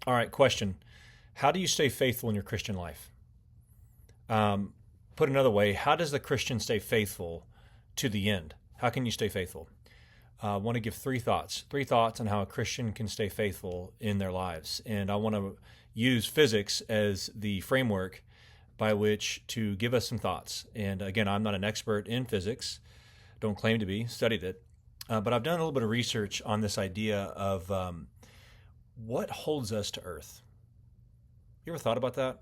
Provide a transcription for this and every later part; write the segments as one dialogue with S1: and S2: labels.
S1: All right, question. How do you stay faithful in your Christian life? Put another way, how does the Christian stay faithful to the end? How can you stay faithful? I want to give three thoughts on how a Christian can stay faithful in their lives. And I want to use physics as the framework by which to give us some thoughts. And again, I'm not an expert in physics, don't claim to be, studied it. But I've done a little bit of research on this idea of what holds us to Earth. You ever thought about that?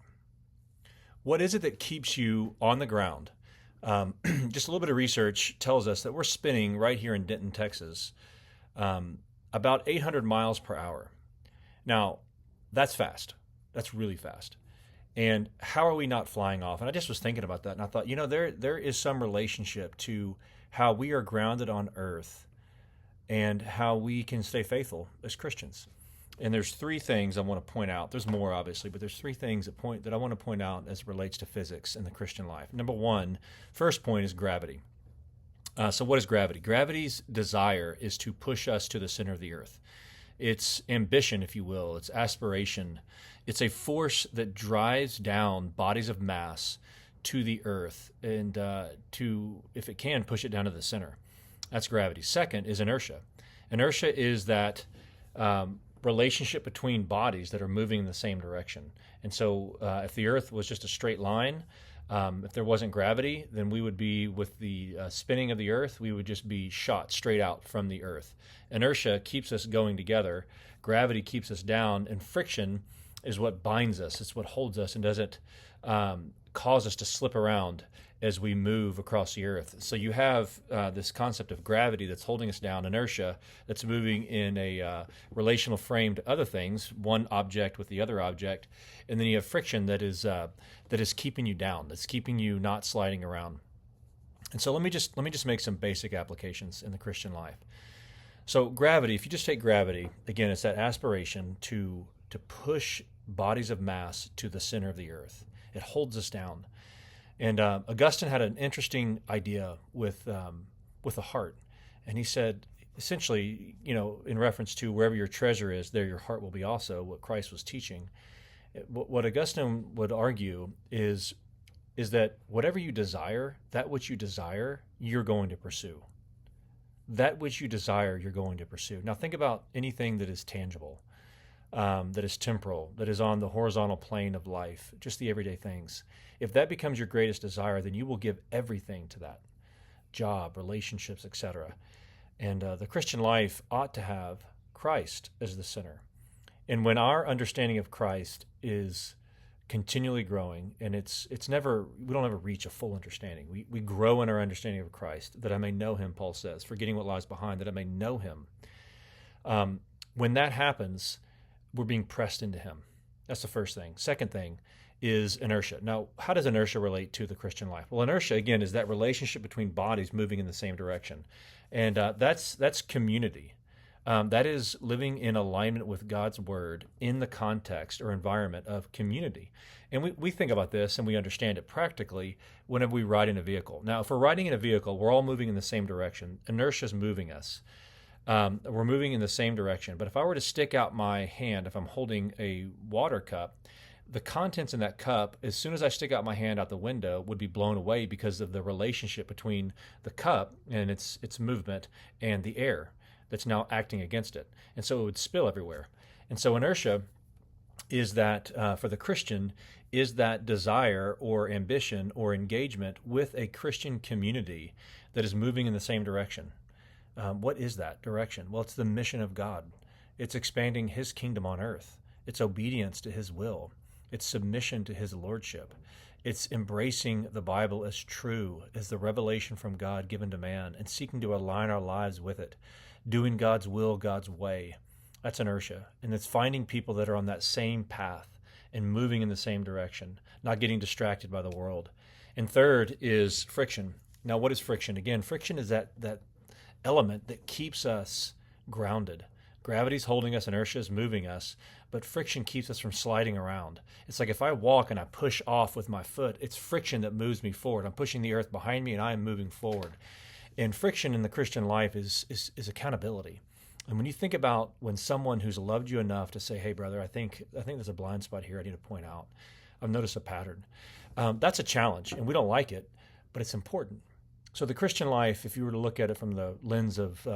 S1: What is it that keeps you on the ground? Just a little bit of research tells us that we're spinning right here in Denton, Texas, about 800 miles per hour. Now, that's fast. That's really fast. And how are we not flying off? And I just was thinking about that, and I thought, there is some relationship to how we are grounded on Earth and how we can stay faithful as Christians. And there's three things I want to point out. There's more, obviously, but there's three things that I want to point out as it relates to physics in the Christian life. Number one, first point is gravity. So what is gravity? Gravity's desire is to push us to the center of the earth. It's ambition, if you will. It's aspiration. It's a force that drives down bodies of mass to the earth and to, if it can, push it down to the center. That's gravity. Second is inertia. Inertia is that relationship between bodies that are moving in the same direction. And so if the earth was just a straight line, if there wasn't gravity, then we would be, with the spinning of the earth, we would just be shot straight out from the earth. Inertia keeps us going together. Gravity keeps us down. And friction is what binds us. It's what holds us and doesn't cause us to slip around as we move across the earth. So you have this concept of gravity that's holding us down, inertia that's moving in a relational frame to other things, one object with the other object, and then you have friction that is keeping you down, that's keeping you not sliding around. And so let me just make some basic applications in the Christian life. So gravity, if you just take gravity, again, it's that aspiration to push bodies of mass to the center of the earth. It holds us down. And Augustine had an interesting idea with the heart, and he said, essentially, in reference to wherever your treasure is, there your heart will be also. What Christ was teaching, what Augustine would argue is that whatever you desire, that which you desire, you're going to pursue. That which you desire, you're going to pursue. Now, think about anything that is tangible, that is temporal, that is on the horizontal plane of life, just the everyday things. If that becomes your greatest desire, then you will give everything to that: job, relationships, etc. And the Christian life ought to have Christ as the center. And when our understanding of Christ is continually growing, and we don't ever reach a full understanding. We grow in our understanding of Christ, that I may know him, Paul says, forgetting what lies behind, that I may know him. When that happens, we're being pressed into him. That's the first thing. Second thing is inertia. Now, how does inertia relate to the Christian life? Well, inertia, again, is that relationship between bodies moving in the same direction. And that's community. That is living in alignment with God's word in the context or environment of community. And we think about this and we understand it practically whenever we ride in a vehicle. Now, if we're riding in a vehicle, we're all moving in the same direction. Inertia is moving us. We're moving in the same direction. But if I were to stick out my hand, if I'm holding a water cup, the contents in that cup, as soon as I stick out my hand out the window, would be blown away because of the relationship between the cup and its movement and the air that's now acting against it. And so it would spill everywhere. And so inertia is that, for the Christian, is that desire or ambition or engagement with a Christian community that is moving in the same direction. What is that direction? Well, it's the mission of God. It's expanding his kingdom on earth. It's obedience to his will. It's submission to his lordship. It's embracing the Bible as true, as the revelation from God given to man, and seeking to align our lives with it, doing God's will, God's way. That's inertia. And it's finding people that are on that same path and moving in the same direction, not getting distracted by the world. And third is friction. Now, what is friction? Again, friction is that element that keeps us grounded. Gravity's holding us, inertia is moving us, but friction keeps us from sliding around. It's like if I walk and I push off with my foot, it's friction that moves me forward. I'm pushing the earth behind me and I am moving forward. And friction in the Christian life is accountability. And when you think about when someone who's loved you enough to say, "Hey, brother, I think there's a blind spot here. I need to point out. I've noticed a pattern." That's a challenge, and we don't like it, but it's important. So the Christian life, if you were to look at it from the lens of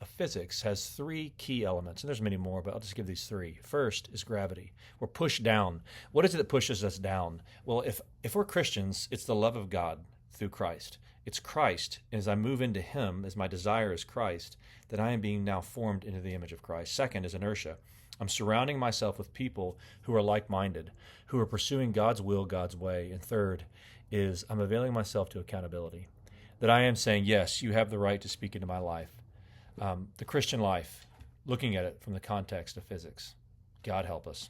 S1: physics, has three key elements, and there's many more, but I'll just give these three. First is gravity. We're pushed down. What is it that pushes us down? Well, if we're Christians, it's the love of God through Christ. It's Christ, and as I move into Him, as my desire is Christ, that I am being now formed into the image of Christ. Second is inertia. I'm surrounding myself with people who are like-minded, who are pursuing God's will, God's way. And third is I'm availing myself to accountability. That I am saying, yes, you have the right to speak into my life. The Christian life, looking at it from the context of physics. God help us.